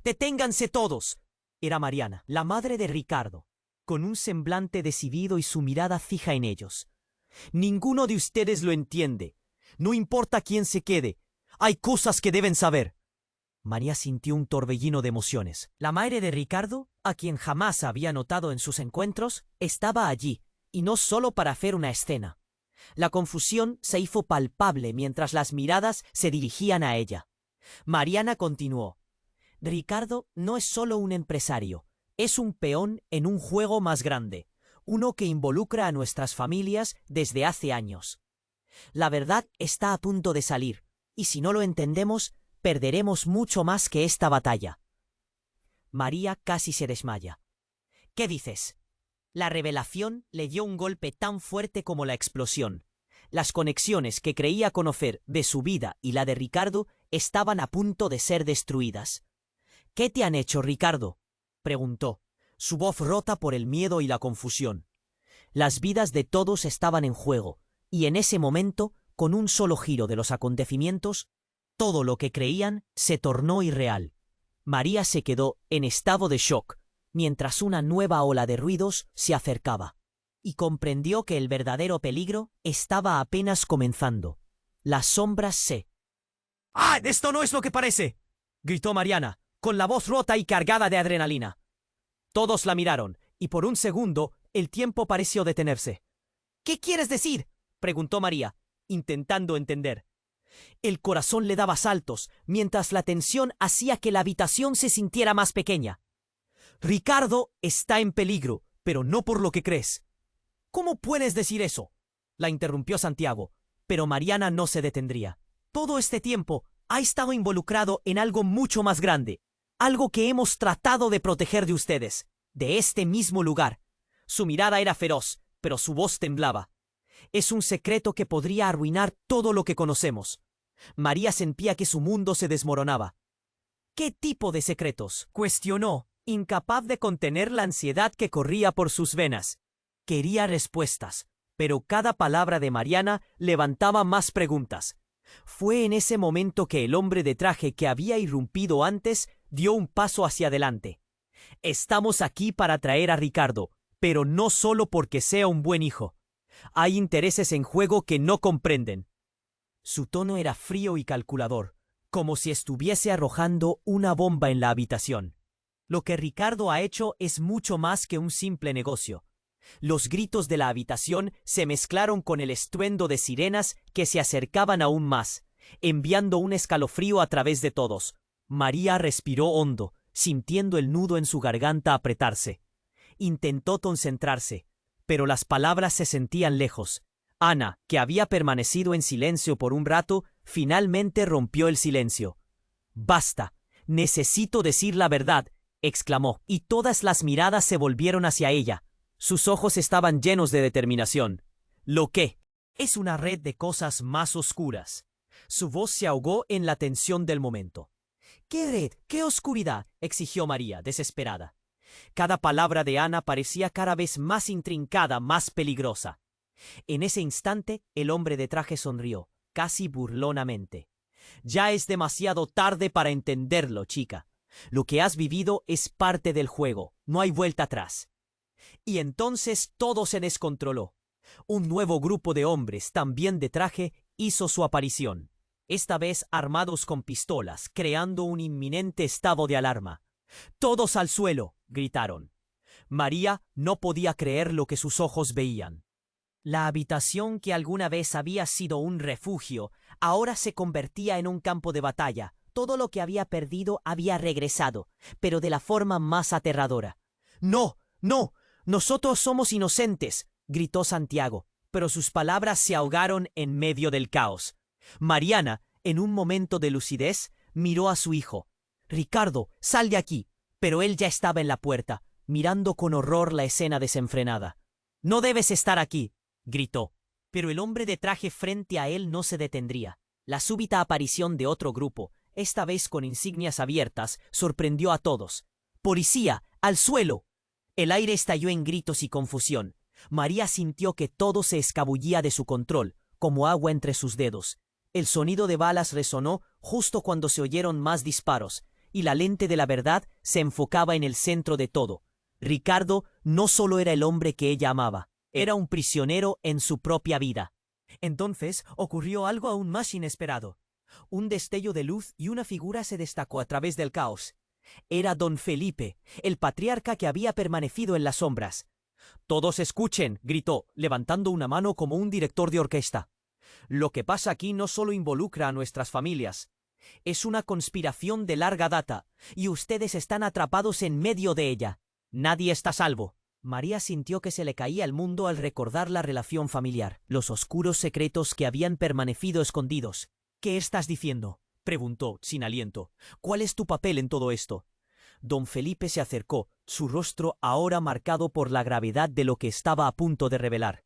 Speaker 1: «¡Deténganse todos!». Era Mariana, la madre de Ricardo, con un semblante decidido y su mirada fija en ellos. «Ninguno de ustedes lo entiende. No importa quién se quede. Hay cosas que deben saber». María sintió un torbellino de emociones. La madre de Ricardo, a quien jamás había notado en sus encuentros, estaba allí, y no solo para hacer una escena. La confusión se hizo palpable mientras las miradas se dirigían a ella. Mariana continuó: «Ricardo no es solo un empresario, es un peón en un juego más grande, uno que involucra a nuestras familias desde hace años. La verdad está a punto de salir, y si no lo entendemos, perderemos mucho más que esta batalla. María casi se desmaya. ¿Qué dices? La revelación le dio un golpe tan fuerte como la explosión. Las conexiones que creía conocer de su vida y la de Ricardo estaban a punto de ser destruidas. ¿Qué te han hecho, Ricardo?, preguntó, su voz rota por el miedo y la confusión. Las vidas de todos estaban en juego, y en ese momento, con un solo giro de los acontecimientos, todo lo que creían se tornó irreal. María se quedó en estado de shock, mientras una nueva ola de ruidos se acercaba, y comprendió que el verdadero peligro estaba apenas comenzando. Las sombras se... ¡Ah! ¡Esto no es lo que parece!, gritó Mariana, con la voz rota y cargada de adrenalina. Todos la miraron, y por un segundo el tiempo pareció detenerse. ¿Qué quieres decir?, preguntó María, intentando entender. El corazón le daba saltos, mientras la tensión hacía que la habitación se sintiera más pequeña. Ricardo está en peligro, pero no por lo que crees. ¿Cómo puedes decir eso?, la interrumpió Santiago, pero Mariana no se detendría. Todo este tiempo ha estado involucrado en algo mucho más grande, algo que hemos tratado de proteger de ustedes, de este mismo lugar. Su mirada era feroz, pero su voz temblaba. Es un secreto que podría arruinar todo lo que conocemos. María sentía que su mundo se desmoronaba. ¿Qué tipo de secretos?, cuestionó, incapaz de contener la ansiedad que corría por sus venas. Quería respuestas, pero cada palabra de Mariana levantaba más preguntas. Fue en ese momento que el hombre de traje que había irrumpido antes dio un paso hacia adelante. Estamos aquí para traer a Ricardo, pero no solo porque sea un buen hijo. Hay intereses en juego que no comprenden. Su tono era frío y calculador, como si estuviese arrojando una bomba en la habitación. Lo que Ricardo ha hecho es mucho más que un simple negocio. Los gritos de la habitación se mezclaron con el estruendo de sirenas que se acercaban aún más, enviando un escalofrío a través de todos. María respiró hondo, sintiendo el nudo en su garganta apretarse. Intentó concentrarse, pero las palabras se sentían lejos. Ana, que había permanecido en silencio por un rato, finalmente rompió el silencio. «Basta, necesito decir la verdad», exclamó, y todas las miradas se volvieron hacia ella. Sus ojos estaban llenos de determinación. «¿Lo qué?» «Es una red de cosas más oscuras». Su voz se ahogó en la tensión del momento. «¿Qué red? ¿Qué oscuridad?», exigió María, desesperada. Cada palabra de Ana parecía cada vez más intrincada, más peligrosa. En ese instante, el hombre de traje sonrió, casi burlonamente. «Ya es demasiado tarde para entenderlo, chica. Lo que has vivido es parte del juego, no hay vuelta atrás». Y entonces todo se descontroló. Un nuevo grupo de hombres, también de traje, hizo su aparición, esta vez armados con pistolas, creando un inminente estado de alarma. «¡Todos al suelo!», gritaron. María no podía creer lo que sus ojos veían. La habitación que alguna vez había sido un refugio, ahora se convertía en un campo de batalla. Todo lo que había perdido había regresado, pero de la forma más aterradora. «¡No! ¡No! Nosotros somos inocentes», gritó Santiago, pero sus palabras se ahogaron en medio del caos. Mariana, en un momento de lucidez, miró a su hijo. «Ricardo, sal de aquí», pero él ya estaba en la puerta, mirando con horror la escena desenfrenada. «No debes estar aquí», gritó, pero el hombre de traje frente a él no se detendría. La súbita aparición de otro grupo, esta vez con insignias abiertas, sorprendió a todos. «¡Policía! ¡Al suelo!». El aire estalló en gritos y confusión. María sintió que todo se escabullía de su control, como agua entre sus dedos. El sonido de balas resonó justo cuando se oyeron más disparos, y la lente de la verdad se enfocaba en el centro de todo. Ricardo no solo era el hombre que ella amaba, era un prisionero en su propia vida. Entonces ocurrió algo aún más inesperado. Un destello de luz y una figura se destacó a través del caos. Era don Felipe, el patriarca que había permanecido en las sombras. «Todos escuchen», gritó, levantando una mano como un director de orquesta. «Lo que pasa aquí no solo involucra a nuestras familias. Es una conspiración de larga data, y ustedes están atrapados en medio de ella. Nadie está a salvo. María sintió que se le caía el mundo al recordar la relación familiar, los oscuros secretos que habían permanecido escondidos. ¿Qué estás diciendo?, preguntó, sin aliento. ¿Cuál es tu papel en todo esto? Don Felipe se acercó, su rostro ahora marcado por la gravedad de lo que estaba a punto de revelar.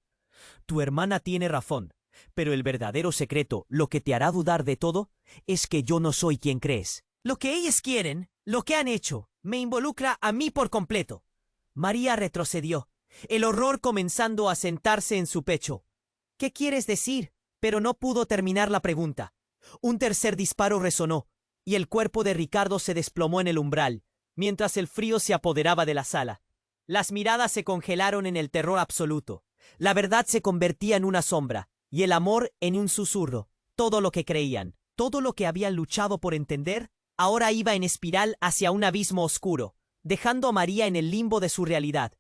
Speaker 1: Tu hermana tiene razón, pero el verdadero secreto, lo que te hará dudar de todo, es que yo no soy quien crees. Lo que ellos quieren, lo que han hecho, me involucra a mí por completo. María retrocedió, el horror comenzando a sentarse en su pecho. ¿Qué quieres decir? Pero no pudo terminar la pregunta. Un tercer disparo resonó, y el cuerpo de Ricardo se desplomó en el umbral, mientras el frío se apoderaba de la sala. Las miradas se congelaron en el terror absoluto. La verdad se convertía en una sombra, y el amor en un susurro. Todo lo que creían, todo lo que habían luchado por entender, ahora iba en espiral hacia un abismo oscuro, dejando a María en el limbo de su realidad.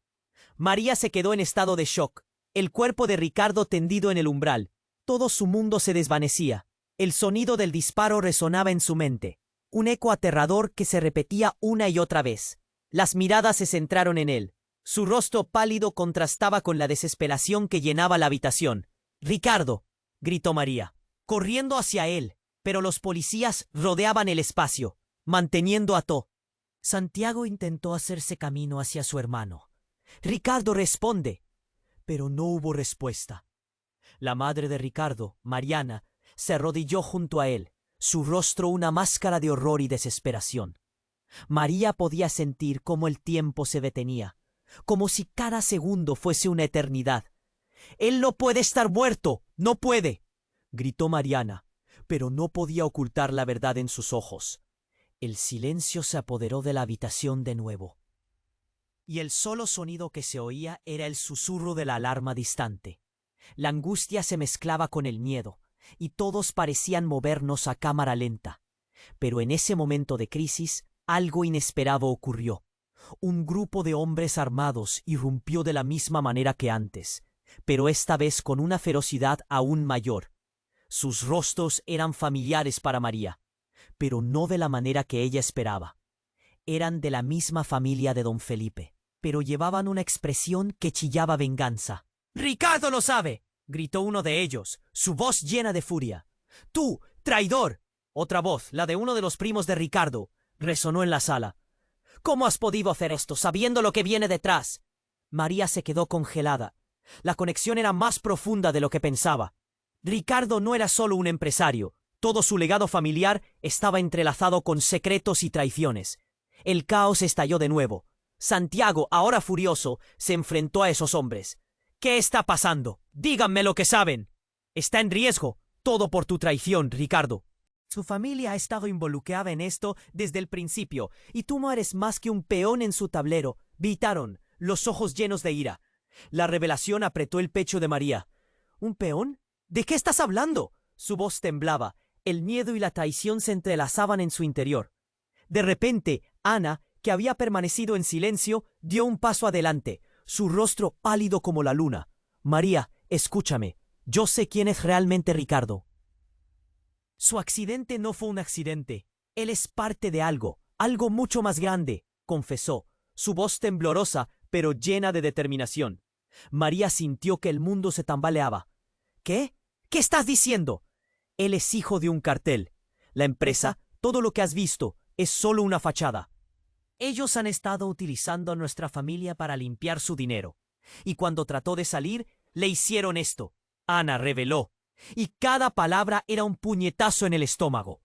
Speaker 1: María se quedó en estado de shock, el cuerpo de Ricardo tendido en el umbral. Todo su mundo se desvanecía. El sonido del disparo resonaba en su mente, un eco aterrador que se repetía una y otra vez. Las miradas se centraron en él. Su rostro pálido contrastaba con la desesperación que llenaba la habitación. «¡Ricardo!», gritó María, corriendo hacia él, pero los policías rodeaban el espacio, manteniendo ató. Santiago intentó hacerse camino hacia su hermano. «Ricardo, responde». Pero no hubo respuesta. La madre de Ricardo, Mariana, se arrodilló junto a él, su rostro una máscara de horror y desesperación. María podía sentir cómo el tiempo se detenía, como si cada segundo fuese una eternidad. «Él no puede estar muerto, no puede», gritó Mariana, pero no podía ocultar la verdad en sus ojos. El silencio se apoderó de la habitación de nuevo, y el solo sonido que se oía era el susurro de la alarma distante. La angustia se mezclaba con el miedo, y todos parecían movernos a cámara lenta. Pero en ese momento de crisis, algo inesperado ocurrió. Un grupo de hombres armados irrumpió de la misma manera que antes, pero esta vez con una ferocidad aún mayor. Sus rostros eran familiares para María, pero no de la manera que ella esperaba. Eran de la misma familia de don Felipe, pero llevaban una expresión que chillaba venganza. «¡Ricardo lo sabe!», gritó uno de ellos, su voz llena de furia. «¡Tú, traidor!». Otra voz, la de uno de los primos de Ricardo, resonó en la sala. «¿Cómo has podido hacer esto, sabiendo lo que viene detrás?». María se quedó congelada. La conexión era más profunda de lo que pensaba. Ricardo no era solo un empresario. Todo su legado familiar estaba entrelazado con secretos y traiciones. El caos estalló de nuevo. Santiago, ahora furioso, se enfrentó a esos hombres. «¿Qué está pasando? Díganme lo que saben». «Está en riesgo. Todo por tu traición, Ricardo». «Su familia ha estado involucrada en esto desde el principio, y tú no eres más que un peón en su tablero», gritaron, los ojos llenos de ira. La revelación apretó el pecho de María. «¿Un peón? ¿De qué estás hablando?». Su voz temblaba. El miedo y la traición se entrelazaban en su interior. De repente, Ana, que había permanecido en silencio, dio un paso adelante, su rostro pálido como la luna. «María, escúchame. Yo sé quién es realmente Ricardo. Su accidente no fue un accidente. Él es parte de algo, algo mucho más grande», confesó, su voz temblorosa, pero llena de determinación. María sintió que el mundo se tambaleaba. «¿Qué? ¿Qué estás diciendo?». «Él es hijo de un cartel. La empresa, todo lo que has visto, es solo una fachada. Ellos han estado utilizando a nuestra familia para limpiar su dinero. Y cuando trató de salir, le hicieron esto». Ana reveló, y cada palabra era un puñetazo en el estómago.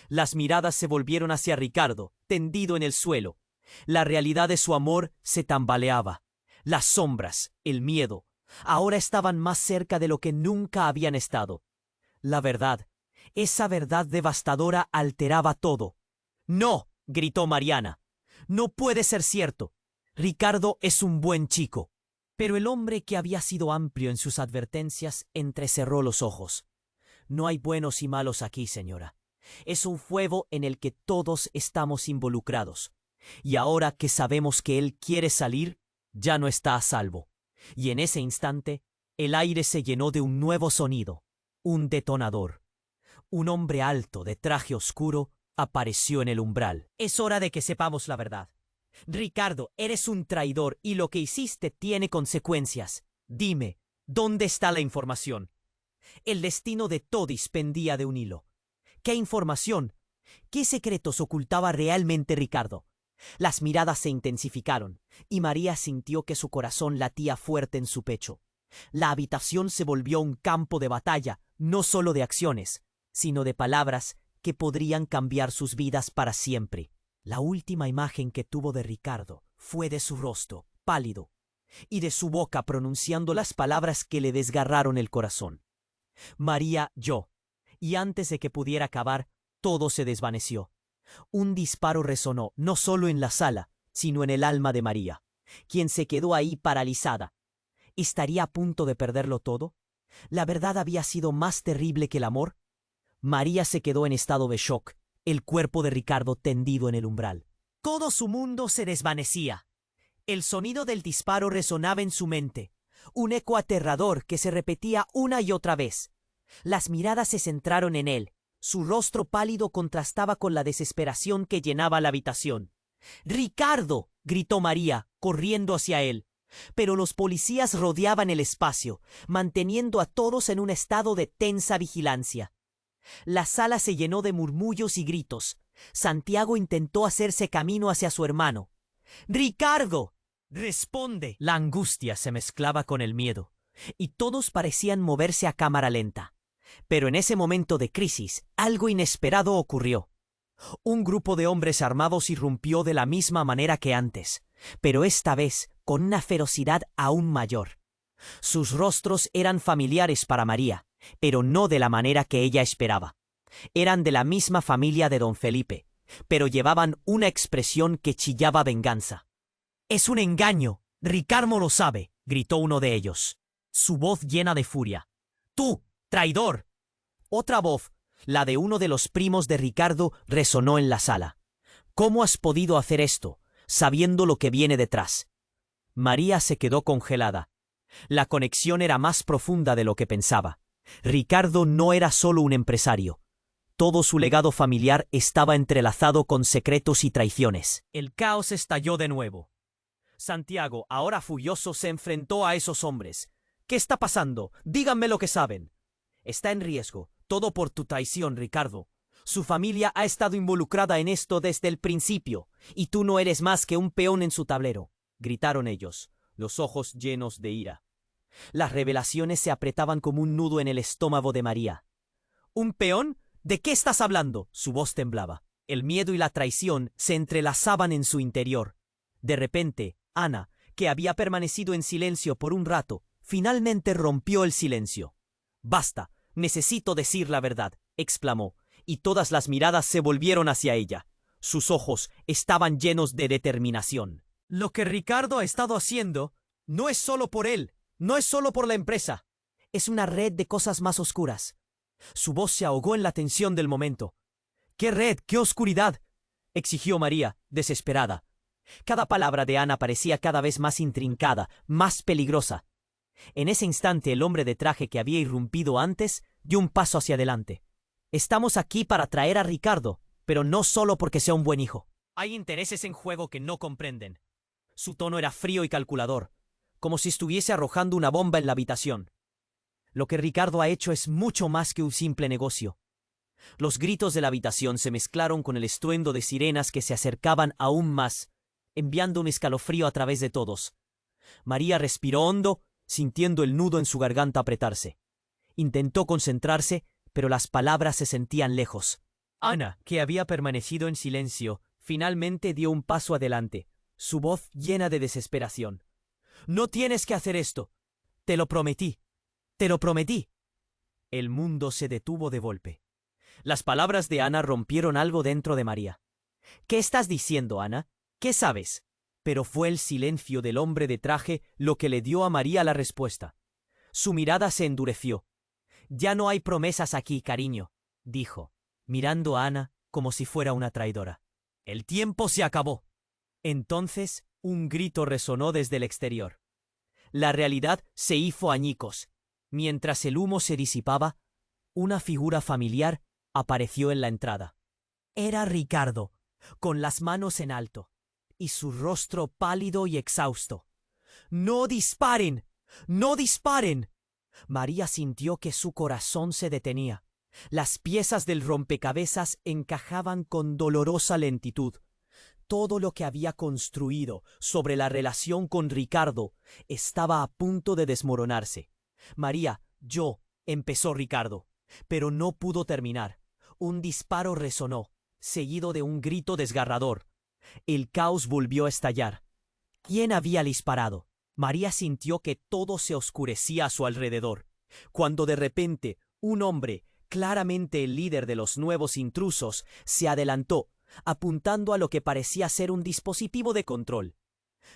Speaker 1: Las miradas se volvieron hacia Ricardo, tendido en el suelo. La realidad de su amor se tambaleaba. Las sombras, el miedo, ahora estaban más cerca de lo que nunca habían estado. La verdad, esa verdad devastadora alteraba todo. «No», gritó Mariana. «No puede ser cierto. Ricardo es un buen chico». Pero el hombre, que había sido amplio en sus advertencias, entrecerró los ojos. «No hay buenos y malos aquí, señora. Es un fuego en el que todos estamos involucrados. Y ahora que sabemos que él quiere salir, ya no está a salvo». Y en ese instante, el aire se llenó de un nuevo sonido. Un detonador. Un hombre alto, de traje oscuro, apareció en el umbral. «Es hora de que sepamos la verdad. Ricardo, eres un traidor y lo que hiciste tiene consecuencias. Dime, ¿dónde está la información? El destino de Todis pendía de un hilo. ¿Qué información? ¿Qué secretos ocultaba realmente Ricardo? Las miradas se intensificaron, y María sintió que su corazón latía fuerte en su pecho. La habitación se volvió un campo de batalla, no solo de acciones, sino de palabras que podrían cambiar sus vidas para siempre. La última imagen que tuvo de Ricardo fue de su rostro, pálido, y de su boca pronunciando las palabras que le desgarraron el corazón. María yo, y antes de que pudiera acabar, todo se desvaneció. Un disparo resonó no solo en la sala, sino en el alma de María, quien se quedó ahí paralizada. ¿Estaría a punto de perderlo todo? ¿La verdad había sido más terrible que el amor? María se quedó en estado de shock, el cuerpo de Ricardo tendido en el umbral. Todo su mundo se desvanecía. El sonido del disparo resonaba en su mente, un eco aterrador que se repetía una y otra vez. Las miradas se centraron en él. Su rostro pálido contrastaba con la desesperación que llenaba la habitación. ¡Ricardo!, gritó María, corriendo hacia él. Pero los policías rodeaban el espacio, manteniendo a todos en un estado de tensa vigilancia. La sala se llenó de murmullos y gritos. Santiago intentó hacerse camino hacia su hermano. ¡Ricardo! ¡Responde! La angustia se mezclaba con el miedo, y todos parecían moverse a cámara lenta. Pero en ese momento de crisis, algo inesperado ocurrió. Un grupo de hombres armados irrumpió de la misma manera que antes, pero esta vez con una ferocidad aún mayor. Sus rostros eran familiares para María, pero no de la manera que ella esperaba. Eran de la misma familia de don Felipe, pero llevaban una expresión que chillaba venganza. «¡Es un engaño! ¡Ricardo lo sabe!», gritó uno de ellos, su voz llena de furia. «¡Tú, traidor!». Otra voz, la de uno de los primos de Ricardo, resonó en la sala. «¿Cómo has podido hacer esto, sabiendo lo que viene detrás?». María se quedó congelada. La conexión era más profunda de lo que pensaba. Ricardo no era solo un empresario. Todo su legado familiar estaba entrelazado con secretos y traiciones. El caos estalló de nuevo. Santiago, ahora furioso, se enfrentó a esos hombres. «¿Qué está pasando? Díganme lo que saben». «Está en riesgo. Todo por tu traición, Ricardo. Su familia ha estado involucrada en esto desde el principio, y tú no eres más que un peón en su tablero», gritaron ellos, los ojos llenos de ira. Las revelaciones se apretaban como un nudo en el estómago de María. «¿Un peón? ¿De qué estás hablando?». Su voz temblaba. El miedo y la traición se entrelazaban en su interior. De repente, Ana, que había permanecido en silencio por un rato, finalmente rompió el silencio. «Basta, necesito decir la verdad», exclamó, y todas las miradas se volvieron hacia ella. Sus ojos estaban llenos de determinación. «Lo que Ricardo ha estado haciendo no es solo por él, no es solo por la empresa. Es una red de cosas más oscuras». Su voz se ahogó en la tensión del momento. «¿Qué red? ¿Qué oscuridad?», exigió María, desesperada. Cada palabra de Ana parecía cada vez más intrincada, más peligrosa. En ese instante el hombre de traje que había irrumpido antes dio un paso hacia adelante. «Estamos aquí para traer a Ricardo, pero no solo porque sea un buen hijo. Hay intereses en juego que no comprenden». Su tono era frío y calculador, como si estuviese arrojando una bomba en la habitación. «Lo que Ricardo ha hecho es mucho más que un simple negocio». Los gritos de la habitación se mezclaron con el estruendo de sirenas que se acercaban aún más, enviando un escalofrío a través de todos. María respiró hondo, sintiendo el nudo en su garganta apretarse. Intentó concentrarse, pero las palabras se sentían lejos. Ana, que había permanecido en silencio, finalmente dio un paso adelante, su voz llena de desesperación. «No tienes que hacer esto. Te lo prometí. Te lo prometí». El mundo se detuvo de golpe. Las palabras de Ana rompieron algo dentro de María. «¿Qué estás diciendo, Ana? ¿Qué sabes?». Pero fue el silencio del hombre de traje lo que le dio a María la respuesta. Su mirada se endureció. «Ya no hay promesas aquí, cariño», dijo, mirando a Ana como si fuera una traidora. «El tiempo se acabó». Entonces, un grito resonó desde el exterior. La realidad se hizo añicos. Mientras el humo se disipaba, una figura familiar apareció en la entrada. Era Ricardo, con las manos en alto. y su rostro pálido y exhausto. ¡No disparen! ¡No disparen! María sintió que su corazón se detenía. Las piezas del rompecabezas encajaban con dolorosa lentitud. Todo lo que había construido sobre la relación con Ricardo estaba a punto de desmoronarse. María, empezó Ricardo, pero no pudo terminar. Un disparo resonó, seguido de un grito desgarrador. El caos volvió a estallar. ¿Quién había disparado? María sintió que todo se oscurecía a su alrededor, cuando de repente un hombre, claramente el líder de los nuevos intrusos, se adelantó, apuntando a lo que parecía ser un dispositivo de control.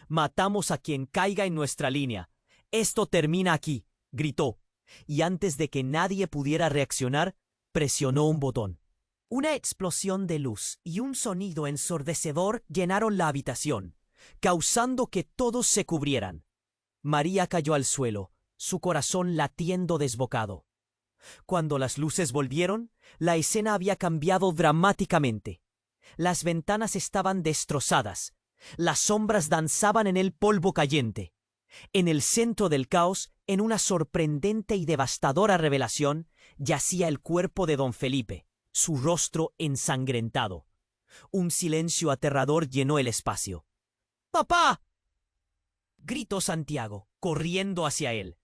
Speaker 1: «Matamos a quien caiga en nuestra línea. Esto termina aquí», gritó, y antes de que nadie pudiera reaccionar, presionó un botón. Una explosión de luz y un sonido ensordecedor llenaron la habitación, causando que todos se cubrieran. María cayó al suelo, su corazón latiendo desbocado. Cuando las luces volvieron, la escena había cambiado dramáticamente. Las ventanas estaban destrozadas. Las sombras danzaban en el polvo cayente. En el centro del caos, en una sorprendente y devastadora revelación, yacía el cuerpo de don Felipe, su rostro ensangrentado. Un silencio aterrador llenó el espacio. ¡Papá!, gritó Santiago, corriendo hacia él.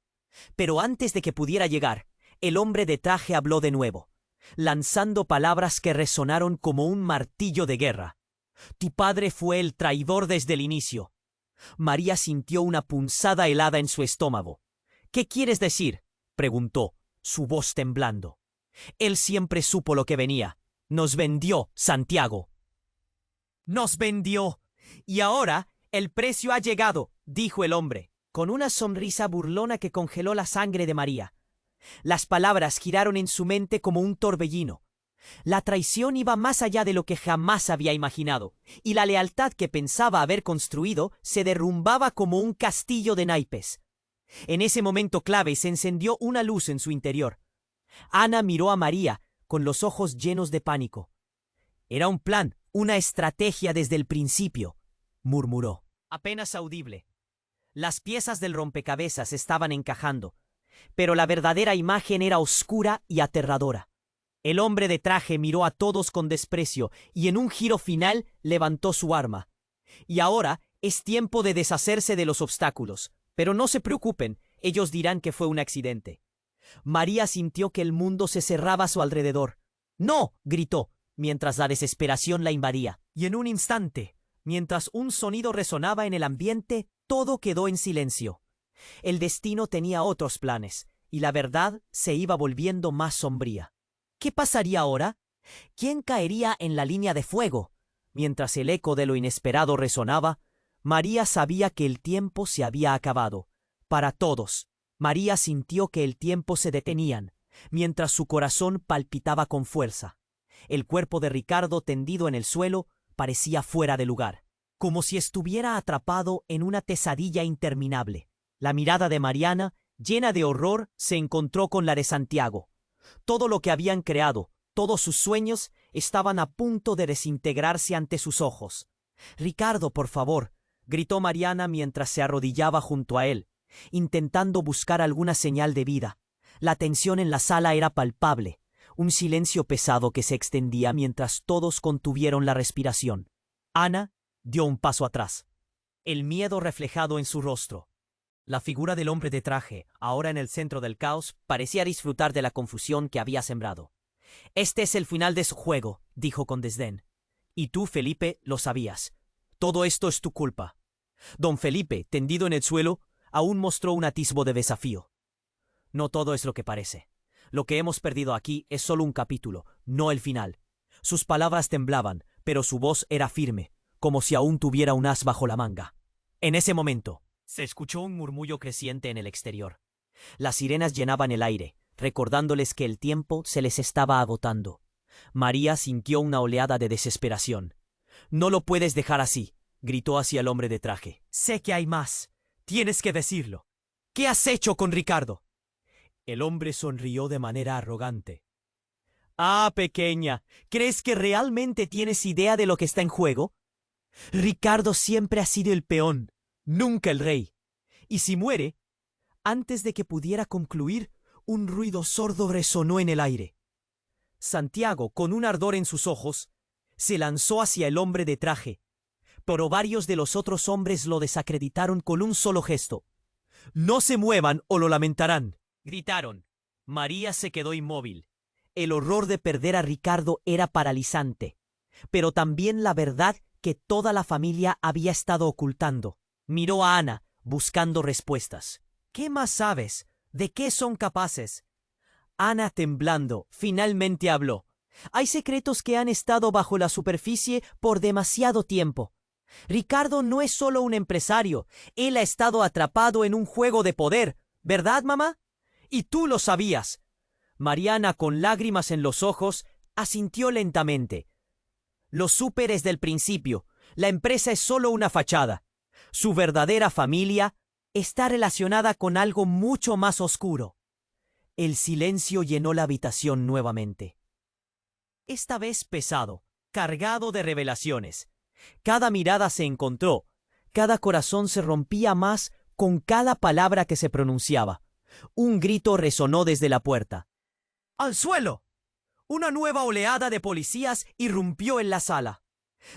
Speaker 1: Pero antes de que pudiera llegar, el hombre de traje habló de nuevo, lanzando palabras que resonaron como un martillo de guerra. «Tu padre fue el traidor desde el inicio». María sintió una punzada helada en su estómago. «¿Qué quieres decir?», preguntó, su voz temblando. «Él siempre supo lo que venía. Nos vendió, Santiago». «Nos vendió. Y ahora el precio ha llegado», dijo el hombre, con una sonrisa burlona que congeló la sangre de María. Las palabras giraron en su mente como un torbellino. La traición iba más allá de lo que jamás había imaginado, y la lealtad que pensaba haber construido se derrumbaba como un castillo de naipes. En ese momento clave se encendió una luz en su interior. Ana miró a María con los ojos llenos de pánico. «Era un plan, una estrategia desde el principio», murmuró, apenas audible. Las piezas del rompecabezas estaban encajando, pero la verdadera imagen era oscura y aterradora. El hombre de traje miró a todos con desprecio y en un giro final levantó su arma. «Y ahora es tiempo de deshacerse de los obstáculos, pero no se preocupen, ellos dirán que fue un accidente». María sintió que el mundo se cerraba a su alrededor. «¡No!», gritó, mientras la desesperación la invadía. Y en un instante, mientras un sonido resonaba en el ambiente, todo quedó en silencio. El destino tenía otros planes, y la verdad se iba volviendo más sombría. ¿Qué pasaría ahora? ¿Quién caería en la línea de fuego? Mientras el eco de lo inesperado resonaba, María sabía que el tiempo se había acabado. Para todos, María sintió que el tiempo se detenían, mientras su corazón palpitaba con fuerza. El cuerpo de Ricardo tendido en el suelo parecía fuera de lugar, como si estuviera atrapado en una pesadilla interminable. La mirada de Mariana, llena de horror, se encontró con la de Santiago. Todo lo que habían creado, todos sus sueños, estaban a punto de desintegrarse ante sus ojos. «Ricardo, por favor», gritó Mariana mientras se arrodillaba junto a él, intentando buscar alguna señal de vida. La tensión en la sala era palpable, un silencio pesado que se extendía mientras todos contuvieron la respiración. Ana dio un paso atrás, el miedo reflejado en su rostro. La figura del hombre de traje, ahora en el centro del caos, parecía disfrutar de la confusión que había sembrado. «Este es el final de su juego», dijo con desdén. «Y tú, Felipe, lo sabías. Todo esto es tu culpa». Don Felipe, tendido en el suelo, aún mostró un atisbo de desafío. «No todo es lo que parece. Lo que hemos perdido aquí es solo un capítulo, no el final». Sus palabras temblaban, pero su voz era firme, como si aún tuviera un as bajo la manga. En ese momento, se escuchó un murmullo creciente en el exterior. Las sirenas llenaban el aire, recordándoles que el tiempo se les estaba agotando. María sintió una oleada de desesperación. «No lo puedes dejar así», gritó hacia el hombre de traje. «Sé que hay más. Tienes que decirlo. ¿Qué has hecho con Ricardo?». El hombre sonrió de manera arrogante. «Ah, pequeña, ¿crees que realmente tienes idea de lo que está en juego? Ricardo siempre ha sido el peón, nunca el rey. Y si muere, antes de que pudiera concluir, un ruido sordo resonó en el aire. Santiago, con un ardor en sus ojos, se lanzó hacia el hombre de traje, pero varios de los otros hombres lo desacreditaron con un solo gesto. «No se muevan o lo lamentarán», gritaron. María se quedó inmóvil. El horror de perder a Ricardo era paralizante, pero también la verdad que toda la familia había estado ocultando. Miró a Ana, buscando respuestas. «¿Qué más sabes? ¿De qué son capaces?» Ana, temblando, finalmente habló. «Hay secretos que han estado bajo la superficie por demasiado tiempo. Ricardo no es solo un empresario, él ha estado atrapado en un juego de poder, ¿verdad, mamá? Y tú lo sabías». Mariana, con lágrimas en los ojos, asintió lentamente. «Lo supe desde el principio. La empresa es solo una fachada. Su verdadera familia está relacionada con algo mucho más oscuro». El silencio llenó la habitación nuevamente. Esta vez pesado, cargado de revelaciones. Cada mirada se encontró, cada corazón se rompía más con cada palabra que se pronunciaba. Un grito resonó desde la puerta. ¡Al suelo! Una nueva oleada de policías irrumpió en la sala.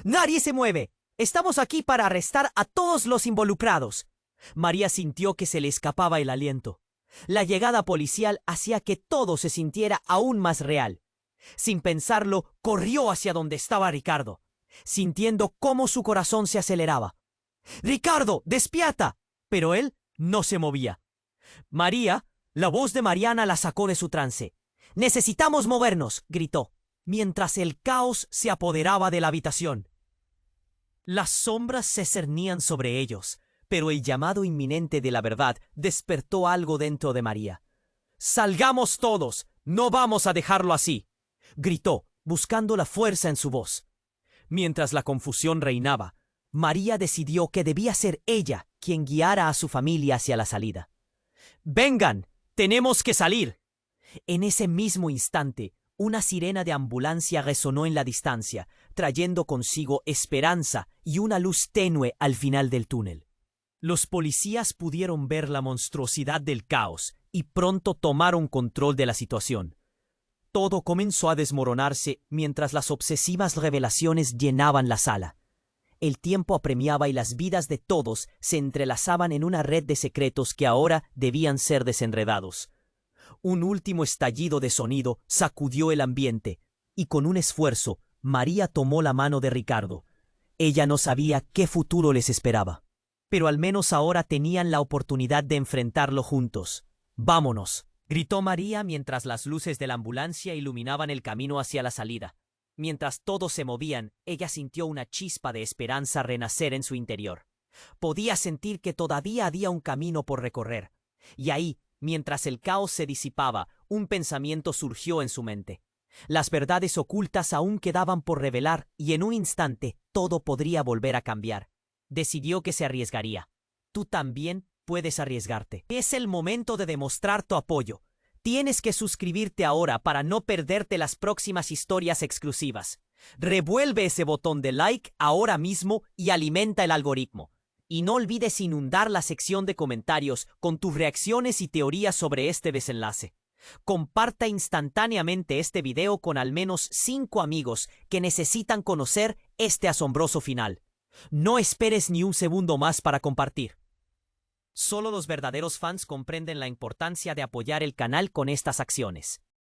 Speaker 1: «¡Nadie se mueve! Estamos aquí para arrestar a todos los involucrados». María sintió que se le escapaba el aliento. La llegada policial hacía que todo se sintiera aún más real. Sin pensarlo, corrió hacia donde estaba Ricardo, sintiendo cómo su corazón se aceleraba. «¡Ricardo, despierta!» Pero él no se movía. María, la voz de Mariana la sacó de su trance. «¡Necesitamos movernos!», gritó, mientras el caos se apoderaba de la habitación. Las sombras se cernían sobre ellos, pero el llamado inminente de la verdad despertó algo dentro de María. «¡Salgamos todos! ¡No vamos a dejarlo así!», gritó, buscando la fuerza en su voz. Mientras la confusión reinaba, María decidió que debía ser ella quien guiara a su familia hacia la salida. «¡Vengan! ¡Tenemos que salir!». En ese mismo instante, una sirena de ambulancia resonó en la distancia, trayendo consigo esperanza y una luz tenue al final del túnel. Los policías pudieron ver la monstruosidad del caos y pronto tomaron control de la situación. Todo comenzó a desmoronarse mientras las obsesivas revelaciones llenaban la sala. El tiempo apremiaba y las vidas de todos se entrelazaban en una red de secretos que ahora debían ser desenredados. Un último estallido de sonido sacudió el ambiente, y con un esfuerzo, María tomó la mano de Ricardo. Ella no sabía qué futuro les esperaba, pero al menos ahora tenían la oportunidad de enfrentarlo juntos. «¡Vámonos!», gritó María mientras las luces de la ambulancia iluminaban el camino hacia la salida. Mientras todos se movían, ella sintió una chispa de esperanza renacer en su interior. Podía sentir que todavía había un camino por recorrer. Y ahí, mientras el caos se disipaba, un pensamiento surgió en su mente. Las verdades ocultas aún quedaban por revelar y en un instante todo podría volver a cambiar. Decidió que se arriesgaría. Tú también puedes arriesgarte. Es el momento de demostrar tu apoyo. Tienes que suscribirte ahora para no perderte las próximas historias exclusivas. Revuelve ese botón de like ahora mismo y alimenta el algoritmo. Y no olvides inundar la sección de comentarios con tus reacciones y teorías sobre este desenlace. Comparta instantáneamente este video con al menos 5 amigos que necesitan conocer este asombroso final. No esperes ni un segundo más para compartir. Solo los verdaderos fans comprenden la importancia de apoyar el canal con estas acciones.